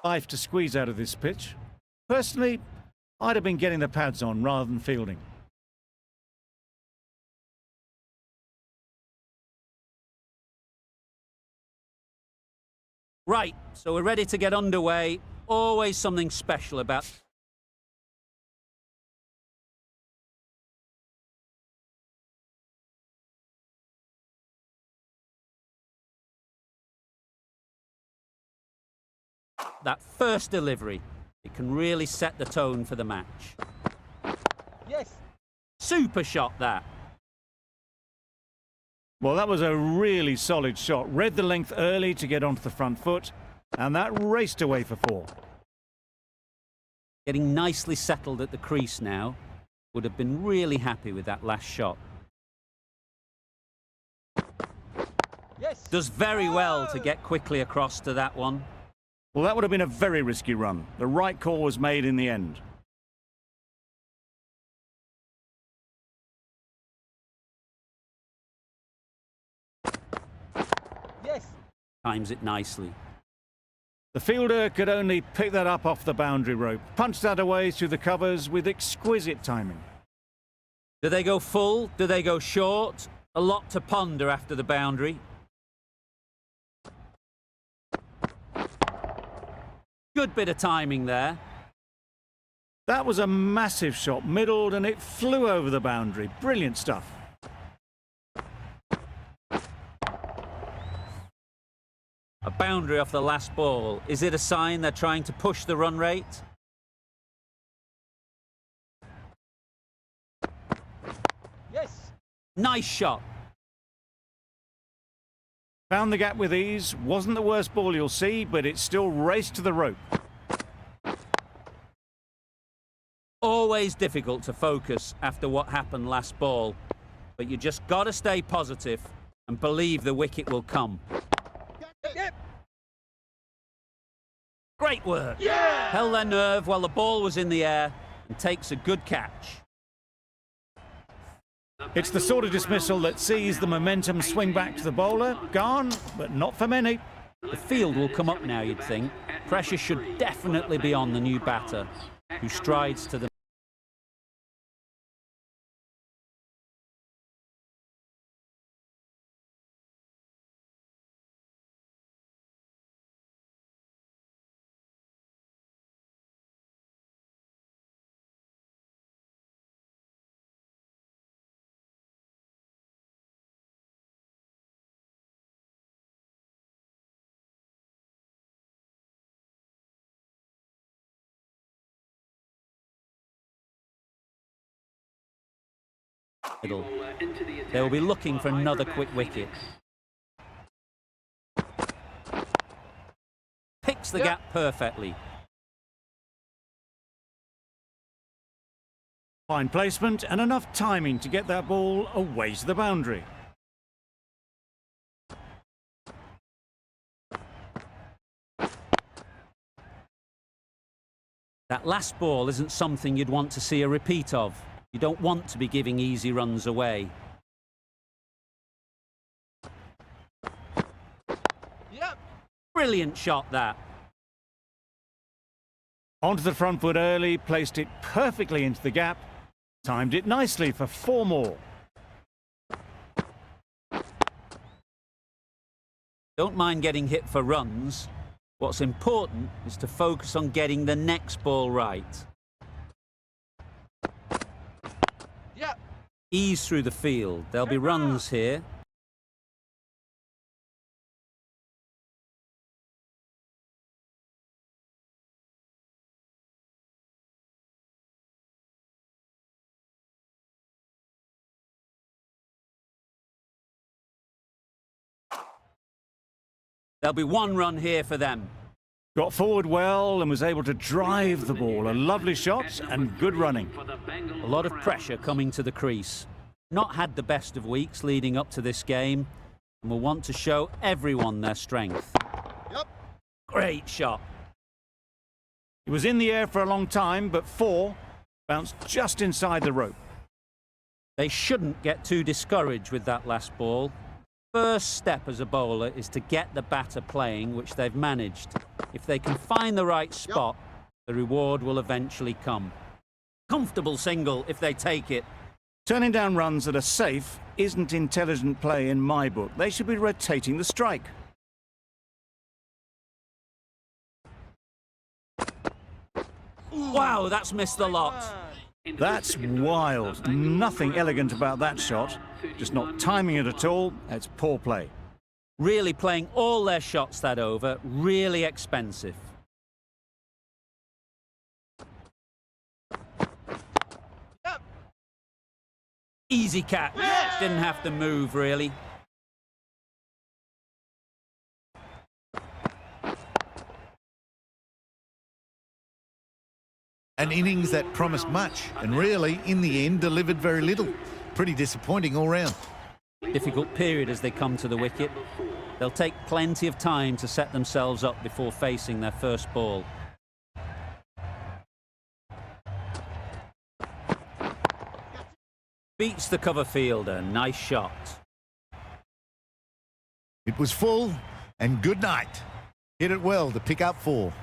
Life to squeeze out of this pitch. Personally, I'd have been getting the pads on rather than fielding. Right, so we're ready to get underway. Always something special about... that first delivery. It can really set the tone for the match. Yes. Super shot, that. Well, that was a really solid shot. Read the length early to get onto the front foot, and that raced away for 4. Getting nicely settled at the crease now. Would have been really happy with that last shot. Yes. Does very well to get quickly across to that one. Well, that would have been a very risky run. The right call was made in the end. Yes. Times it nicely. The fielder could only pick that up off the boundary rope, punched that away through the covers with exquisite timing. Do they go full? Do they go short? A lot to ponder after the boundary. Good bit of timing there. That was a massive shot, middled, and it flew over the boundary. Brilliant stuff. A boundary off the last ball. Is it a sign they're trying to push the run rate? Yes. Nice shot. Found the gap with ease. Wasn't the worst ball you'll see, but it still raced to the rope. Always difficult to focus after what happened last ball, but you just got to stay positive and believe the wicket will come. Yep. Great work. Yeah. Held their nerve while the ball was in the air and takes a good catch. It's the sort of dismissal that sees the momentum swing back to the bowler. Gone, but not for many. The field will come up now, you'd think. Pressure should definitely be on the new batter, who strides to the... middle. They'll be looking for another quick wicket. Picks the gap perfectly. Fine placement and enough timing to get that ball away to the boundary. That last ball isn't something you'd want to see a repeat of. You don't want to be giving easy runs away. Yep. Brilliant shot, that. Onto the front foot early, placed it perfectly into the gap, timed it nicely for 4 more. Don't mind getting hit for runs. What's important is to focus on getting the next ball right. Yep. Ease through the field. There'll be runs here. There'll be 1 run here for them. Got forward well and was able to drive the ball. A lovely shot and good running. A lot of pressure coming to the crease. Not had the best of weeks leading up to this game and will want to show everyone their strength. Yep. Great shot. It was in the air for a long time, but 4 bounced just inside the rope. They shouldn't get too discouraged with that last ball. First step as a bowler is to get the batter playing, which they've managed. If they can find the right spot, the reward will eventually come. Comfortable single if they take it. Turning down runs that are safe isn't intelligent play in my book. They should be rotating the strike. Wow, that's missed the lot. That's wild. Nothing elegant about that shot. Just not timing it at all. It's poor play. Really playing all their shots that over. Really expensive. Yep. Easy catch. Yes. Didn't have to move, really. An innings that promised much and really, in the end, delivered very little. Pretty disappointing all round. Difficult period as they come to the wicket. They'll take plenty of time to set themselves up before facing their first ball. Beats the cover fielder. Nice shot. It was full and good night. Hit it well to pick up 4.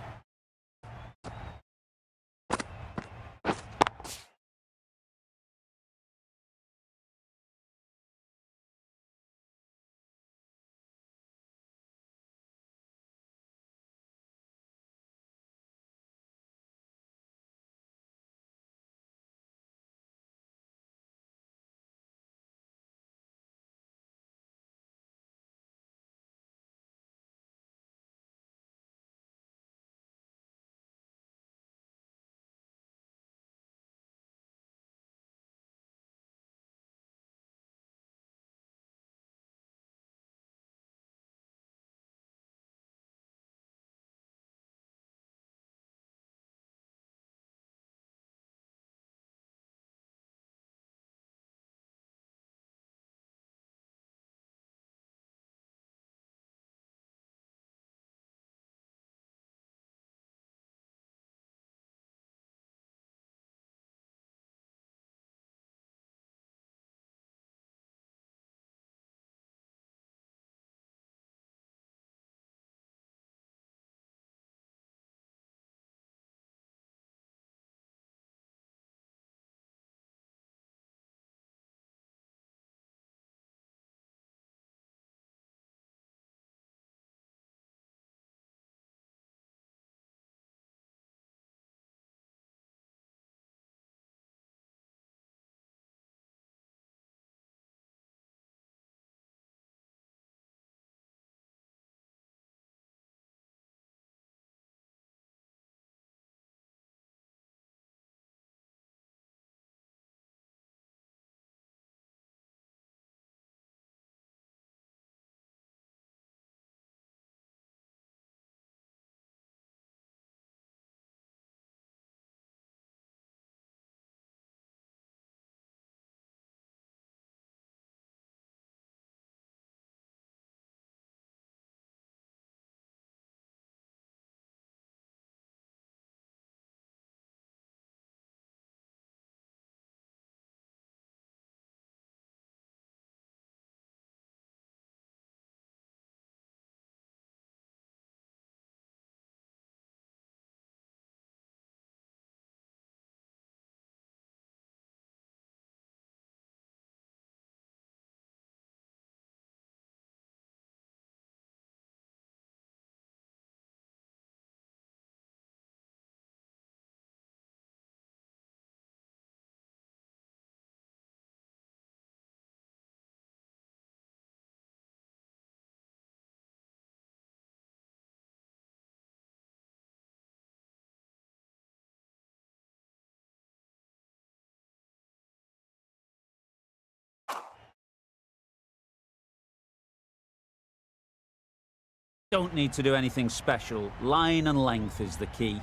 Don't need to do anything special. Line and length is the key.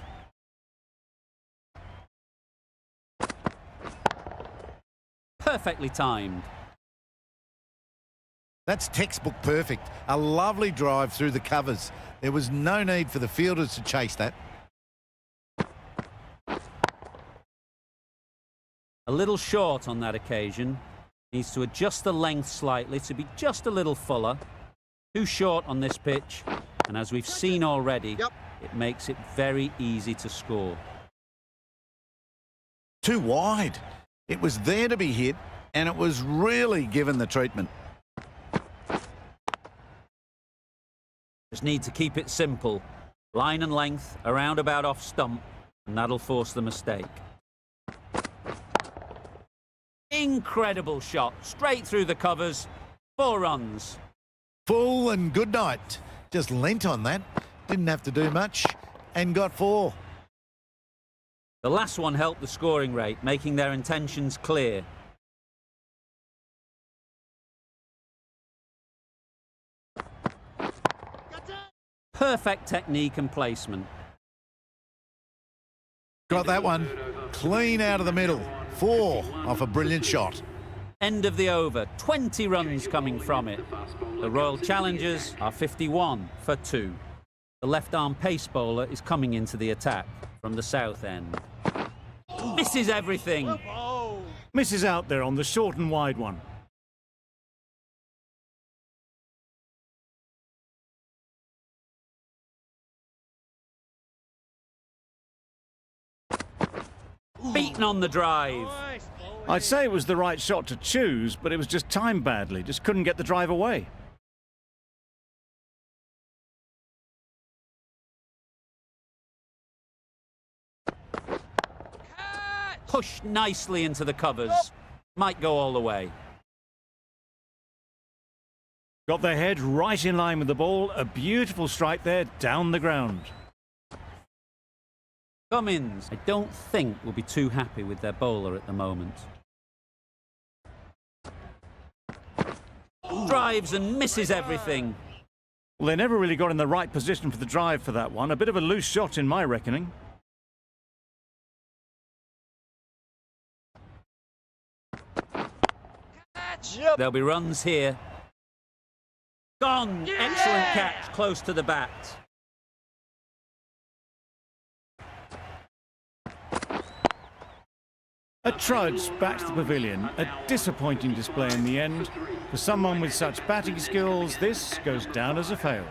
Perfectly timed. That's textbook perfect. A lovely drive through the covers. There was no need for the fielders to chase that. A little short on that occasion. Needs to adjust the length slightly to be just a little fuller. Too short on this pitch, and as we've seen already, it makes it very easy to score. Too wide. It was there to be hit, and it was really given the treatment. Just need to keep it simple. Line and length, around about off stump, and that'll force the mistake. Incredible shot, straight through the covers. 4 runs. Full and good night. Just lent on that. Didn't have to do much, and got 4. The last one helped the scoring rate, making their intentions clear. Perfect technique and placement. Got that one. Clean out of the middle. 4 off a brilliant shot. End of the over, 20 runs coming from it. The Royal Challengers are 51 for 2. The left-arm pace bowler is coming into the attack from the south end. Misses everything. Misses out there on the short and wide one. Beaten on the drive. I'd say it was the right shot to choose, but it was just timed badly. Just couldn't get the drive away. Pushed nicely into the covers. Might go all the way. Got their head right in line with the ball. A beautiful strike there down the ground. Cummins, I don't think, will be too happy with their bowler at the moment. Drives and misses everything. Well, they never really got in the right position for the drive for that one. A bit of a loose shot in my reckoning. There'll be runs here. Gone! Excellent catch, close to the bat. A trudge back to the pavilion. A disappointing display in the end. For someone with such batting skills, this goes down as a fail.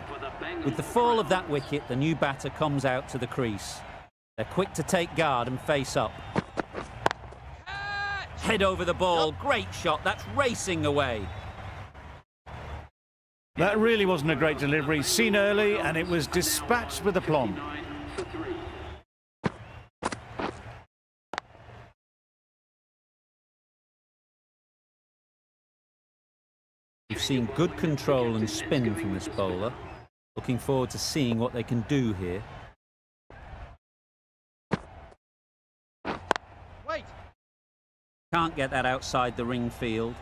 With the fall of that wicket, the new batter comes out to the crease. They're quick to take guard and face up. Head over the ball, great shot, that's racing away. That really wasn't a great delivery. Seen early, and it was dispatched with aplomb. We've seen good control and spin from this bowler. Looking forward to seeing what they can do here. Wait. Can't get that outside the ring field.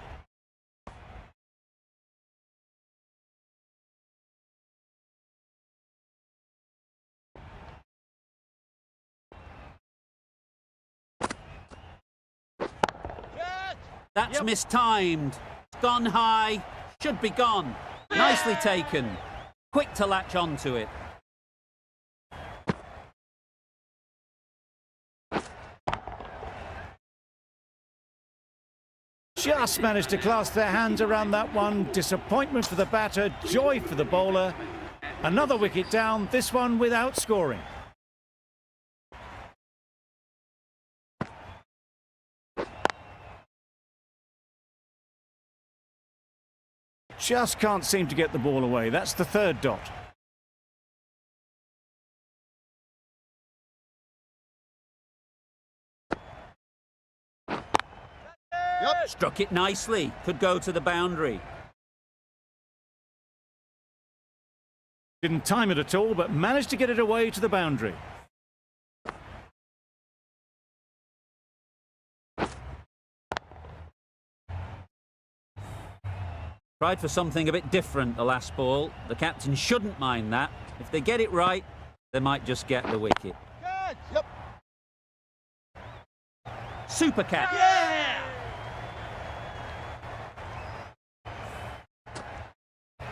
That's mistimed. It's gone high. Should be gone. Nicely taken. Quick to latch onto it. Just managed to clasp their hands around that one. Disappointment for the batter, joy for the bowler. Another wicket down, this one without scoring. Just can't seem to get the ball away. That's the 3rd dot. Struck it nicely. Could go to the boundary. Didn't time it at all, but managed to get it away to the boundary. Tried for something a bit different the last ball. The captain shouldn't mind that. If they get it right, they might just get the wicket. Good. Yep. Super catch. Yeah.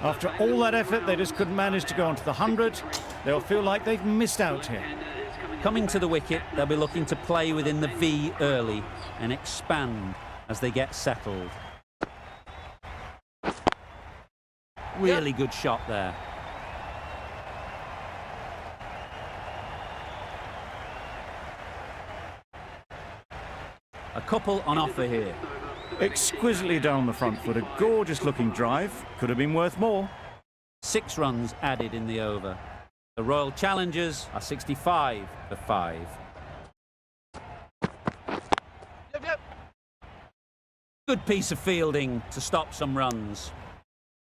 After all that effort, they just couldn't manage to go onto the 100. They'll feel like they've missed out here. Coming to the wicket, they'll be looking to play within the V early and expand as they get settled. Really good shot there. A couple on offer here. Exquisitely done on the front foot. A gorgeous looking drive. Could have been worth more. 6 runs added in the over. The Royal Challengers are 65 for 5. Yep. Good piece of fielding to stop some runs.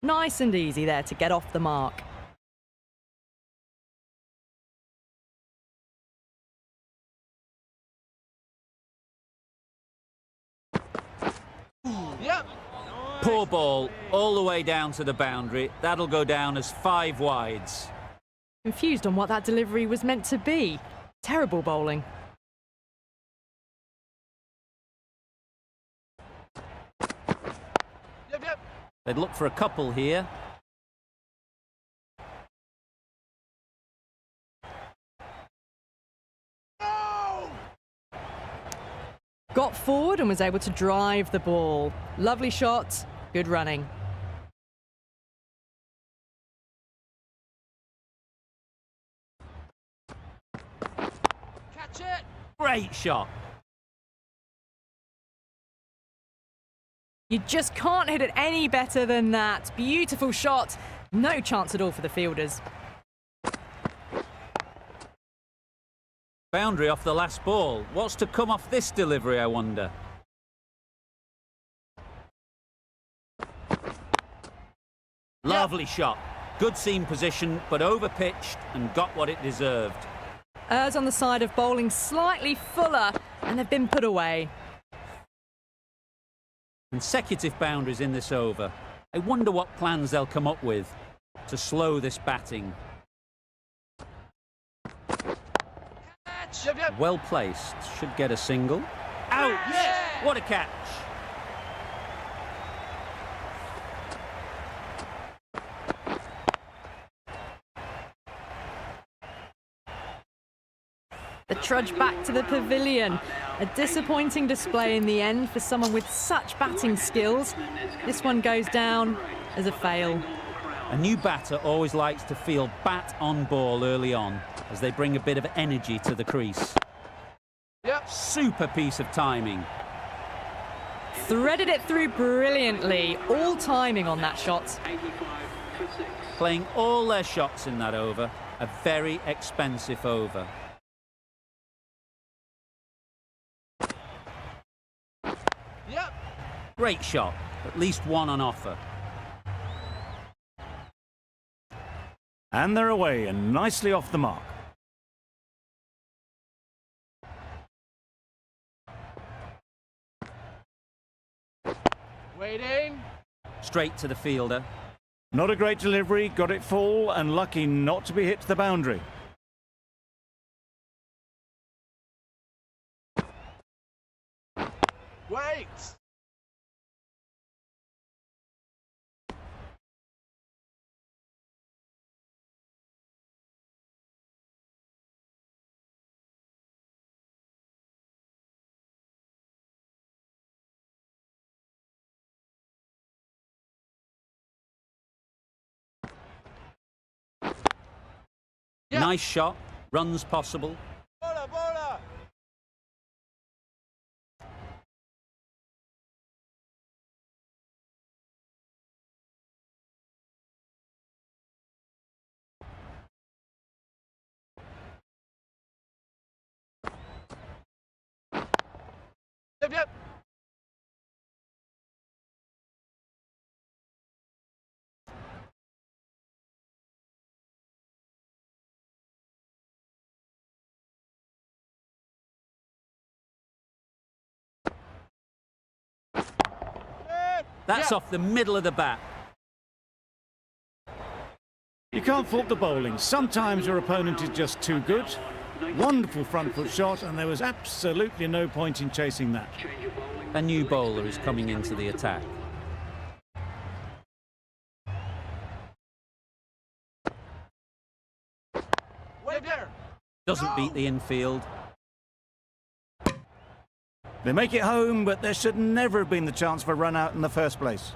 Nice and easy there to get off the mark. Yep. Poor ball all the way down to the boundary. That'll go down as 5 wides. Confused on what that delivery was meant to be. Terrible bowling. Yep. They'd look for a couple here. No! Got forward and was able to drive the ball. Lovely shot, good running. Catch it! Great shot. You just can't hit it any better than that. Beautiful shot. No chance at all for the fielders. Boundary off the last ball. What's to come off this delivery, I wonder? Lovely shot. Good seam position, but over-pitched and got what it deserved. Errs on the side of bowling slightly fuller, and they've been put away. Consecutive boundaries in this over. I wonder what plans they'll come up with to slow this batting. Catch! Yep. Well placed. Should get a single. Out! Yeah! What a catch! The trudge back to the pavilion. A disappointing display in the end for someone with such batting skills. This one goes down as a fail. A new batter always likes to feel bat on ball early on as they bring a bit of energy to the crease. Yep. Super piece of timing. Threaded it through brilliantly. All timing on that shot. Playing all their shots in that over. A very expensive over. Yep. Great shot. At least one on offer. And they're away and nicely off the mark. Waiting. Straight to the fielder. Not a great delivery, got it full and lucky not to be hit to the boundary. Wait. Yep. Nice shot. Runs possible. Bowler. Yep. That's Yeah. off the middle of the bat. You can't fault the bowling. Sometimes your opponent is just too good. Wonderful front foot shot, and there was absolutely no point in chasing that. A new bowler is coming into the attack. Wait there. Doesn't beat the infield. They make it home, but there should never have been the chance for a run out in the first place.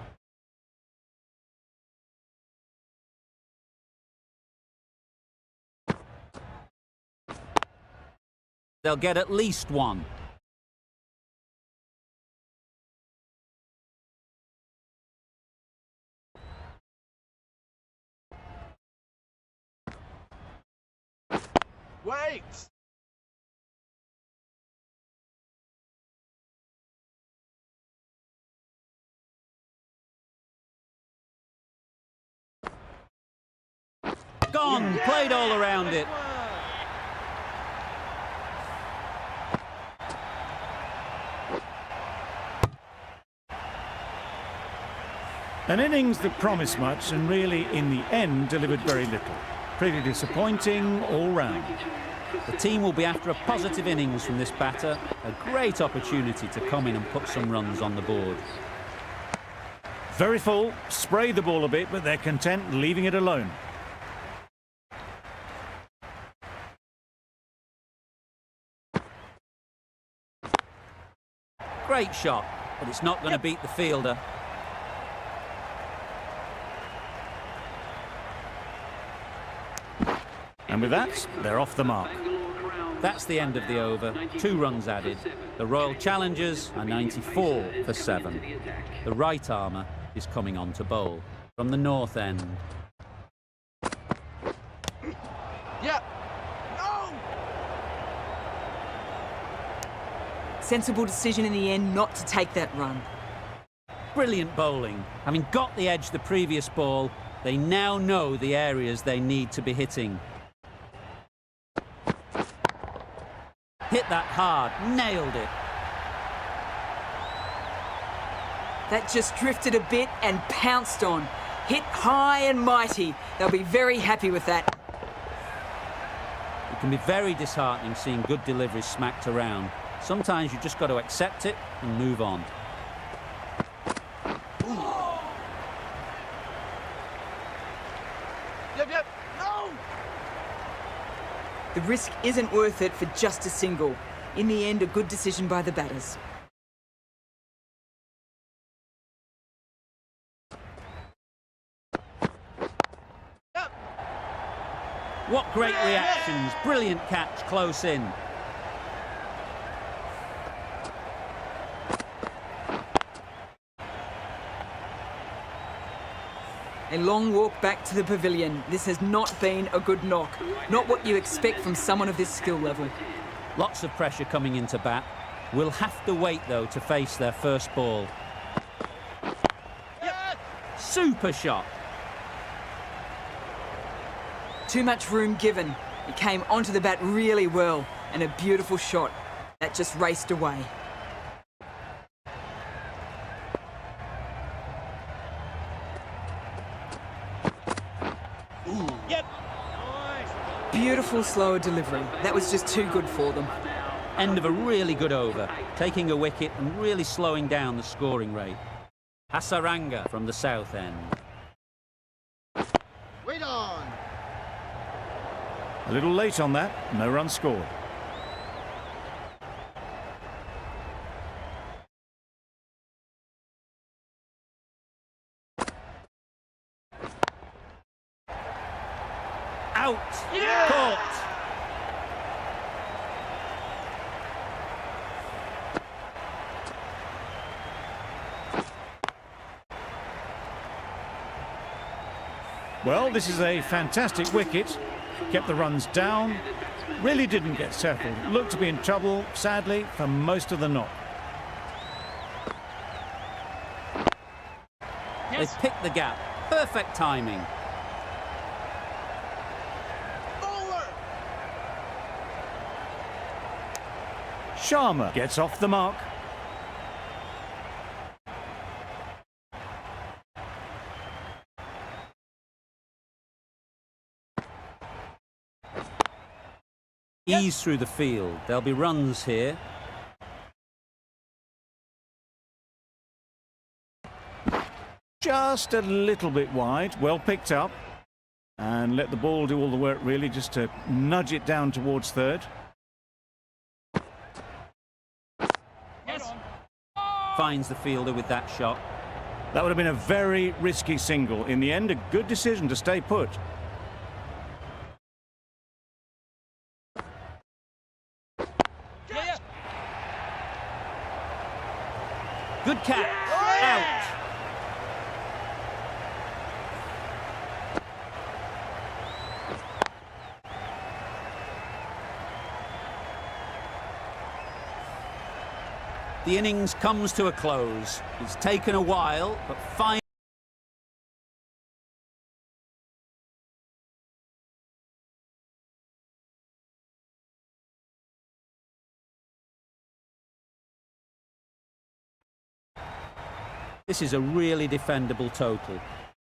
They'll get at least one. Wait! Gone, played all around it. An innings that promised much and really, in the end, delivered very little. Pretty disappointing all round. The team will be after a positive innings from this batter. A great opportunity to come in and put some runs on the board. Very full, sprayed the ball a bit, but they're content leaving it alone. Great shot, but it's not going to beat the fielder. And with that, they're off the mark. That's the end of the over. 2 runs added. The Royal Challengers are 94 for 7. The right armour is coming on to bowl from the north end. Yeah! No! Sensible decision in the end not to take that run. Brilliant bowling. Having got the edge the previous ball, they now know the areas they need to be hitting. Hit that hard, nailed it. That just drifted a bit and pounced on. Hit high and mighty. They'll be very happy with that. It can be very disheartening seeing good deliveries smacked around. Sometimes you just got to accept it and move on. Yep, yep! No! The risk isn't worth it for just a single. In the end, a good decision by the batters. Yep! What great reactions. Brilliant catch close in. A long walk back to the pavilion. This has not been a good knock. Not what you expect from someone of this skill level. Lots of pressure coming into bat. Will have to wait, though, to face their first ball. Yes! Super shot. Too much room given. It came onto the bat really well. And a beautiful shot. That just raced away. Yep! Nice! Beautiful slower delivery. That was just too good for them. End of a really good over. Taking a wicket and really slowing down the scoring rate. Hasaranga from the south end. Wait on! A little late on that, no run scored. Out! Yeah! Caught! Well, this is a fantastic wicket. Kept the runs down. Really didn't get settled. Looked to be in trouble, sadly, for most of the knock. They've picked the gap. Perfect timing. Bowler! Sharma gets off the mark. Ease through the field. There'll be runs here. Just a little bit wide. Well picked up. And let the ball do all the work, really, just to nudge it down towards third. Yes! Finds the fielder with that shot. That would have been a very risky single. In the end, a good decision to stay put. Good catch. Out. The innings comes to a close. It's taken a while, but finally. This is a really defendable total.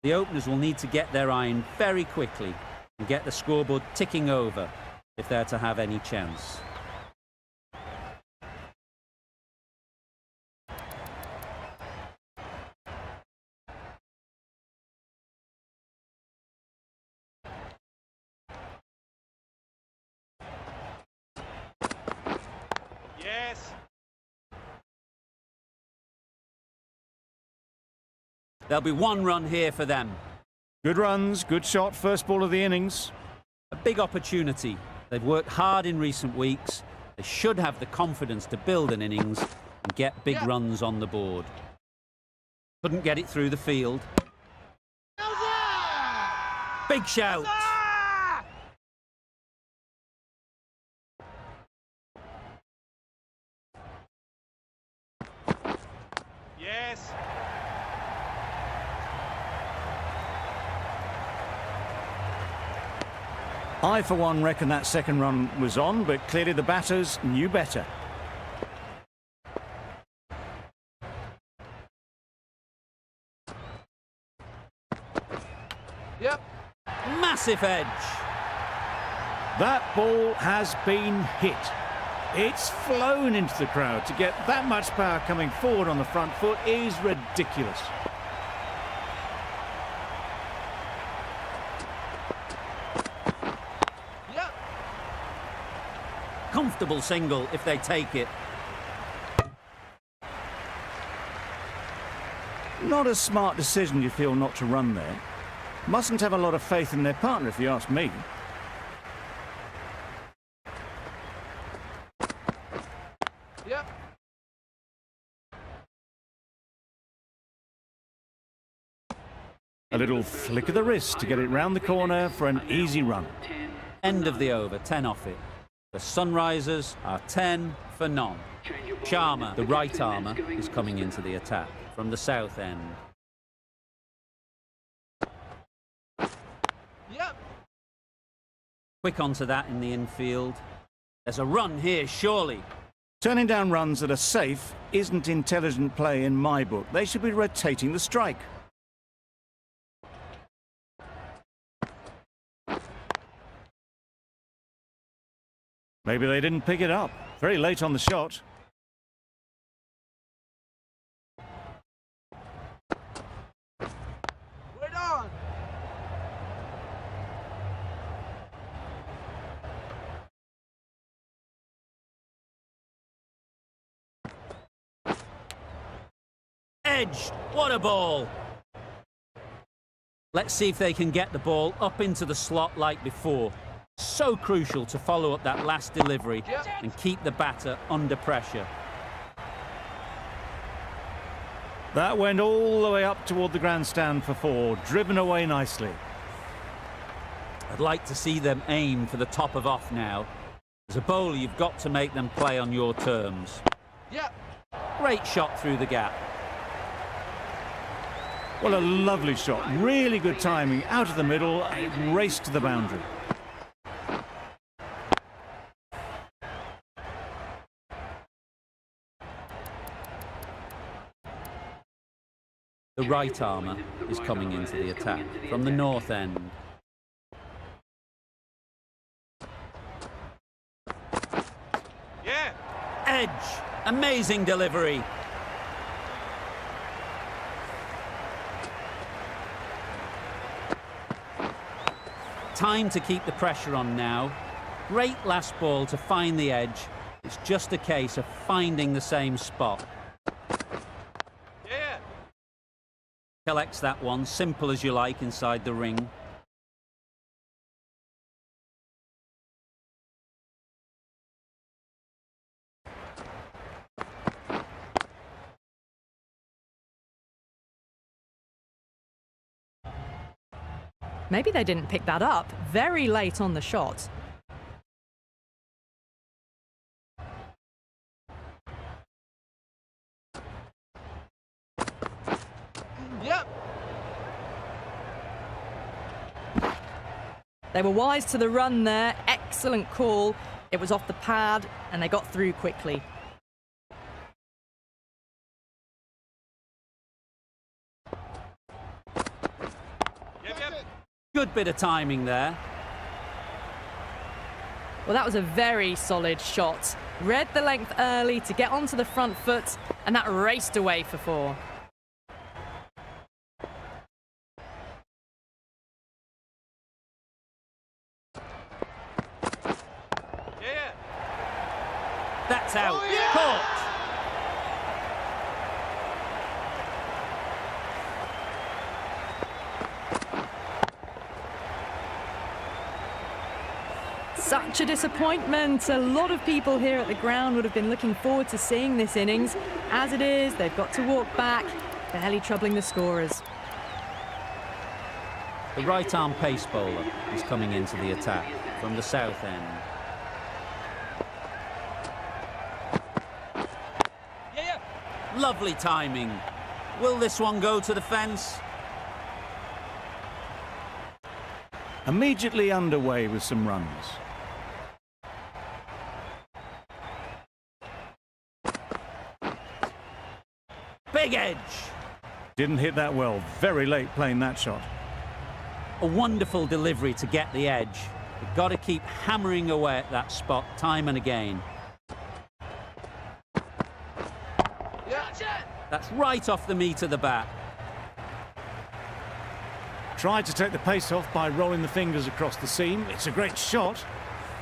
The openers will need to get their iron very quickly and get the scoreboard ticking over if they're to have any chance. Yes. There'll be one run here for them. Good runs, good shot, first ball of the innings. A big opportunity. They've worked hard in recent weeks. They should have the confidence to build an innings and get big runs on the board. Couldn't get it through the field. Big shout. Yes. I, for one, reckon that second run was on, but clearly the batters knew better. Yep. Massive edge. That ball has been hit. It's flown into the crowd. To get that much power coming forward on the front foot is ridiculous. Yep. Comfortable single if they take it. Not a smart decision, you feel, not to run there. Mustn't have a lot of faith in their partner, if you ask me. Yep. A little flick of the wrist to get it round the corner for an easy run. End of the over, 10 off it. The Sunrisers are 10 for none. Sharma, the right armour, is coming into the attack from the south end. Yep. Quick onto that in the infield. There's a run here, surely. Turning down runs that are safe isn't intelligent play in my book. They should be rotating the strike. Maybe they didn't pick it up. Very late on the shot. Wait on. Edged. What a ball. Let's see if they can get the ball up into the slot like before. So crucial to follow up that last delivery and keep the batter under pressure. That went all the way up toward the grandstand for four, driven away nicely. I'd like to see them aim for the top of off now. As a bowler, you've got to make them play on your terms. Yep. Great shot through the gap. Well, a lovely shot. Really good timing. Out of the middle, it raced to the boundary. The right armour is coming into the attack from the north end. Yeah. Edge. Amazing delivery. Time to keep the pressure on now. Great last ball to find the edge. It's just a case of finding the same spot. Yeah. Collects that one, simple as you like, inside the ring. Maybe they didn't pick that up very late on the shot. Yep. They were wise to the run there. Excellent call. It was off the pad and they got through quickly. Good bit of timing there. Well, that was a very solid shot. Read the length early to get onto the front foot, and that raced away for 4. That's out. Oh, yeah! Caught. Such a disappointment. A lot of people here at the ground would have been looking forward to seeing this innings. As it is, they've got to walk back, barely troubling the scorers. The right-arm pace bowler is coming into the attack from the south end. Lovely timing. Will this one go to the fence? Immediately underway with some runs. Big edge. Didn't hit that well. Very late playing that shot. A wonderful delivery to get the edge. You've got to keep hammering away at that spot time and again. That's right off the meat of the bat. Tried to take the pace off by rolling the fingers across the seam. It's a great shot.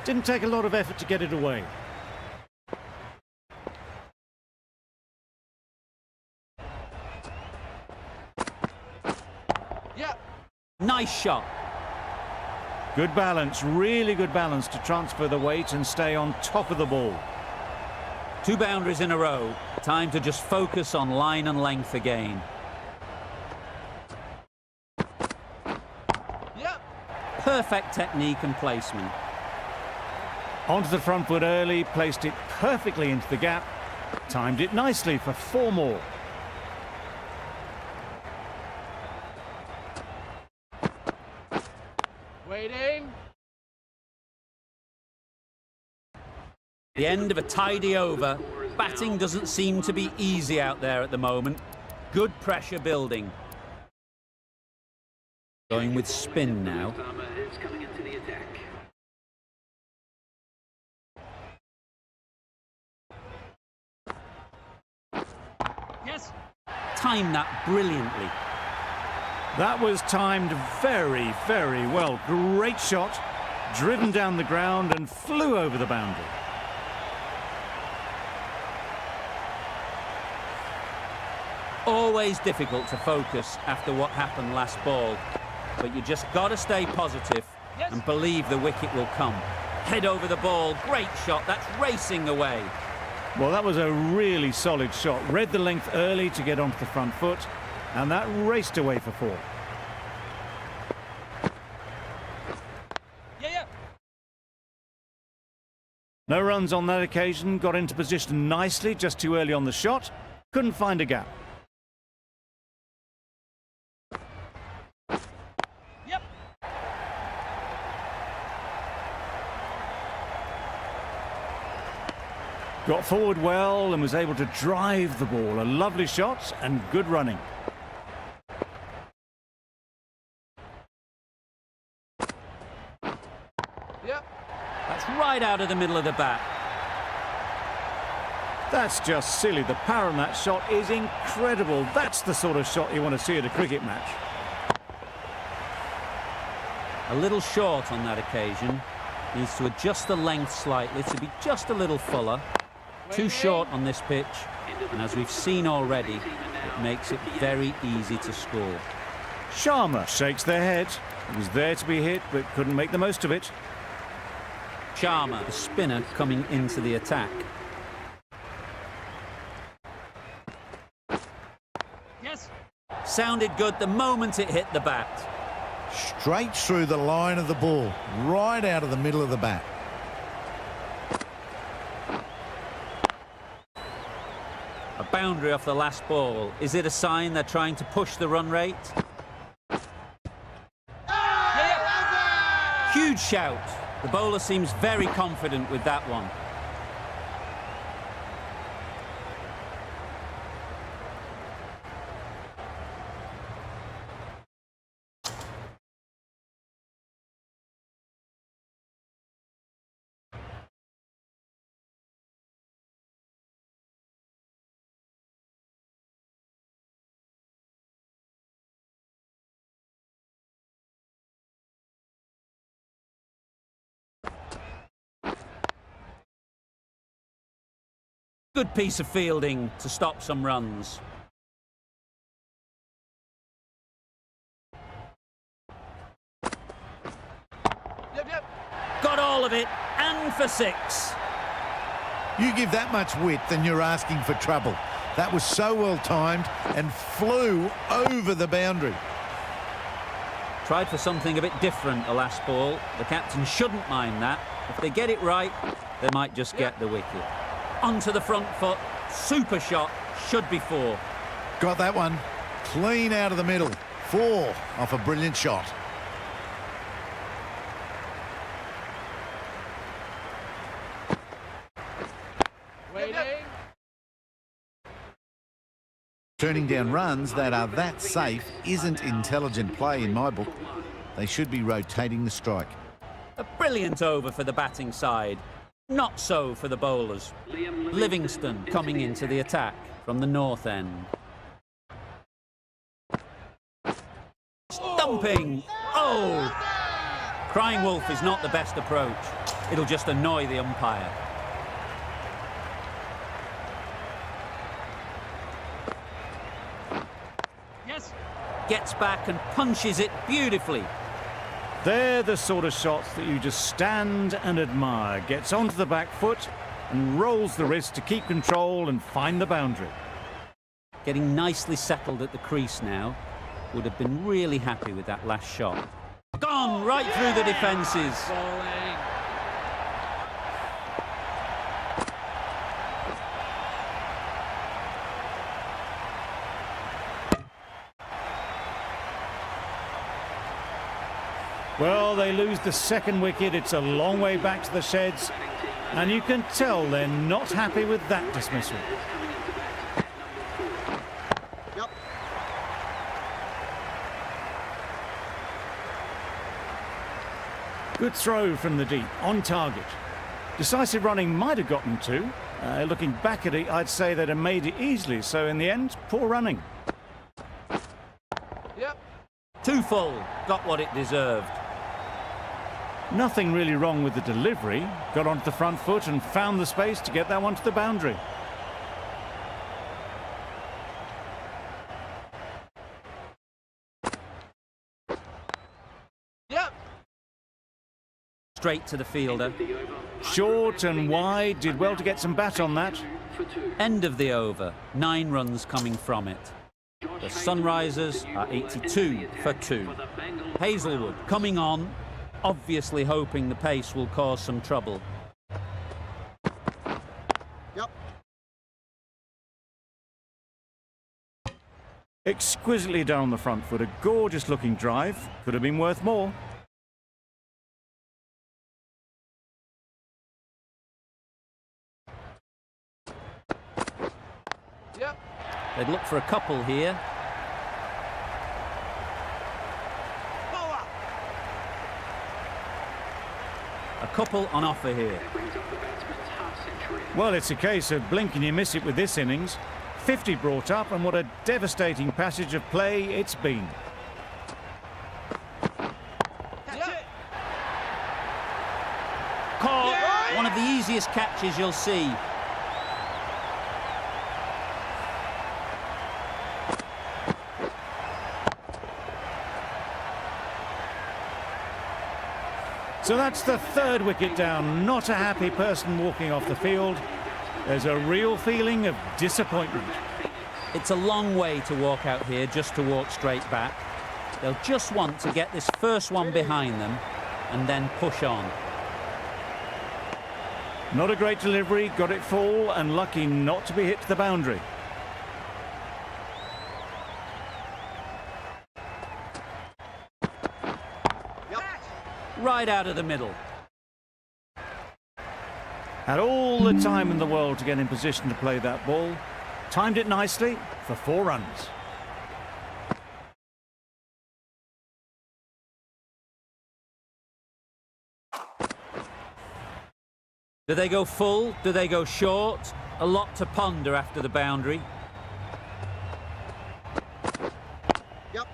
Didn't take a lot of effort to get it away. Yeah. Nice shot. Good balance, really good balance to transfer the weight and stay on top of the ball. 2 boundaries in a row. Time to just focus on line and length again. Yep. Perfect technique and placement. Onto the front foot early, placed it perfectly into the gap. Timed it nicely for 4 more. Waiting. The end of a tidy over. Batting doesn't seem to be easy out there at the moment. Good pressure building. Going with spin now. Yes. Timed that brilliantly. That was timed very, very well. Great shot. Driven down the ground and flew over the boundary. Always difficult to focus after what happened last ball, but you just got to stay positive and believe the wicket will come. Head over the ball, great shot, that's racing away. Well, that was a really solid shot. Read the length early to get onto the front foot, and that raced away for 4. No runs on that occasion, got into position nicely, just too early on the shot, couldn't find a gap. Got forward well and was able to drive the ball. A lovely shot and good running. Yep. That's right out of the middle of the bat. That's just silly. The power on that shot is incredible. That's the sort of shot you want to see at a cricket match. A little short on that occasion. Needs to adjust the length slightly to be just a little fuller. Too short on this pitch, and as we've seen already, it makes it very easy to score. Sharma shakes their head. It was there to be hit, but couldn't make the most of it. Sharma, the spinner, coming into the attack. Yes. Sounded good the moment it hit the bat. Straight through the line of the ball, right out of the middle of the bat. A boundary off the last ball. Is it a sign they're trying to push the run rate? Huge shout. The bowler seems very confident with that one. Good piece of fielding to stop some runs. Yep. Got all of it, and for 6. You give that much width and you're asking for trouble. That was so well timed and flew over the boundary. Tried for something a bit different the last ball. The captain shouldn't mind that. If they get it right, they might just get the wicket. Onto the front foot, super shot, should be 4. Got that one. Clean out of the middle. 4 off a brilliant shot. Waiting. Turning down runs that are that safe isn't intelligent play in my book. They should be rotating the strike. A brilliant over for the batting side. Not so for the bowlers. Livingston coming into the attack from the north end. Stumping! Oh! Crying wolf is not the best approach. It'll just annoy the umpire. Yes. Gets back and punches it beautifully. They're the sort of shots that you just stand and admire. Gets onto the back foot and rolls the wrist to keep control and find the boundary. Getting nicely settled at the crease now. Would have been really happy with that last shot. Gone right through the defences. Bowling. Well, they lose the second wicket. It's a long way back to the sheds. And you can tell they're not happy with that dismissal. Good throw from the deep, on target. Decisive running might have gotten 2. Looking back at it, I'd say they'd have made it easily. So in the end, poor running. Yep. Too full. Got what it deserved. Nothing really wrong with the delivery. Got onto the front foot and found the space to get that one to the boundary. Yep. Straight to the fielder. Short and wide, did well to get some bat on that. End of the over. 9 runs coming from it. The Sunrisers are 82 for 2. Hazelwood coming on, obviously hoping the pace will cause some trouble. Yep. Exquisitely down the front foot, a gorgeous looking drive. Could have been worth more. Yep. They'd look for a couple here. Bowler. A couple on offer here. Well, it's a case of blink and you miss it with this innings. 50 brought up, and what a devastating passage of play it's been. Yep. Caught. One of the easiest catches you'll see. So that's the 3rd wicket down. Not a happy person walking off the field. There's a real feeling of disappointment. It's a long way to walk out here just to walk straight back. They'll just want to get this first one behind them and then push on. Not a great delivery, got it full and lucky not to be hit to the boundary. Right out of the middle. Had all the time in the world to get in position to play that ball. Timed it nicely for 4 runs. Do they go full? Do they go short? A lot to ponder after the boundary. Yep.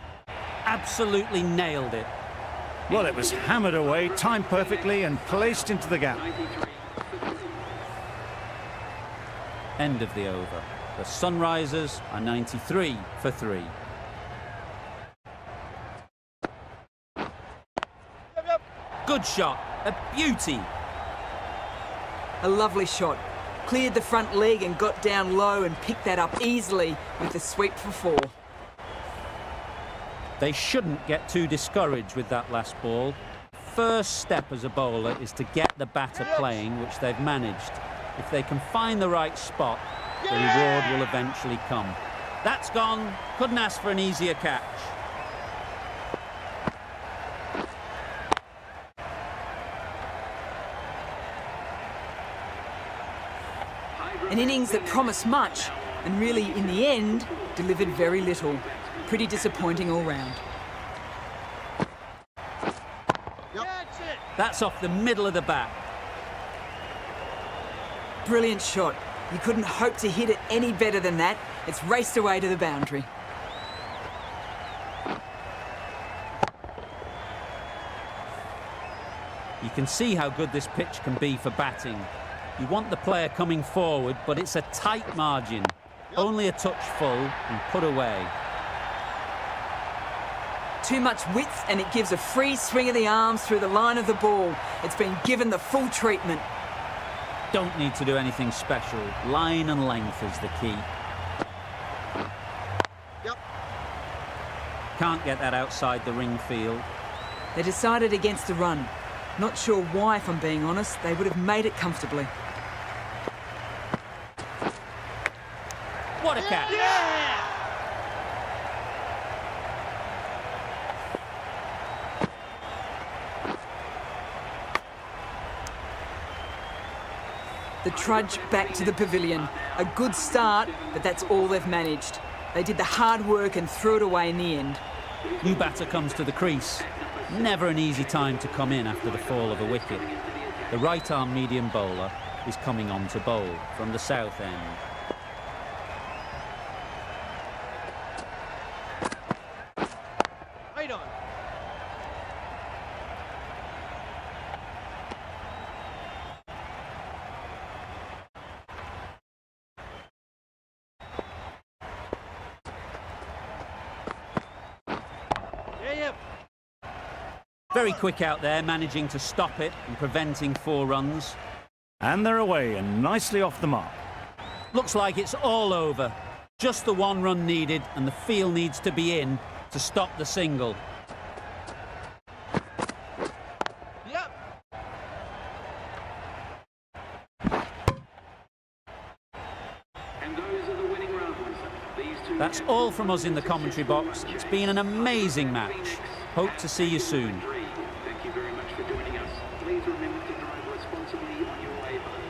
Absolutely nailed it. Well, it was hammered away, timed perfectly and placed into the gap. End of the over. The Sunrisers are 93 for 3. Good shot. A beauty. A lovely shot. Cleared the front leg and got down low and picked that up easily with the sweep for 4. They shouldn't get too discouraged with that last ball. First step as a bowler is to get the batter playing, which they've managed. If they can find the right spot, the reward will eventually come. That's gone. Couldn't ask for an easier catch. An innings that promised much and really, in the end, delivered very little. Pretty disappointing all round. That's off the middle of the bat. Brilliant shot. You couldn't hope to hit it any better than that. It's raced away to the boundary. You can see how good this pitch can be for batting. You want the player coming forward, but it's a tight margin. Only a touch full and put away. Too much width and it gives a free swing of the arms through the line of the ball. It's been given the full treatment. Don't need to do anything special. Line and length is the key. Yep. Can't get that outside the ring field. They decided against the run. Not sure why, if I'm being honest. They would have made it comfortably. What a catch! The trudge back to the pavilion. A good start, but that's all they've managed. They did the hard work and threw it away in the end. New batter comes to the crease. Never an easy time to come in after the fall of a wicket. The right-arm medium bowler is coming on to bowl from the south end. Right on. Very quick out there, managing to stop it and preventing 4 runs. And they're away and nicely off the mark. Looks like it's all over. Just the 1 run needed and the field needs to be in to stop the single. Yep. That's all from us in the commentary box. It's been an amazing match. Hope to see you soon. Thank you very much for joining us. Please remember to drive responsibly on your way home.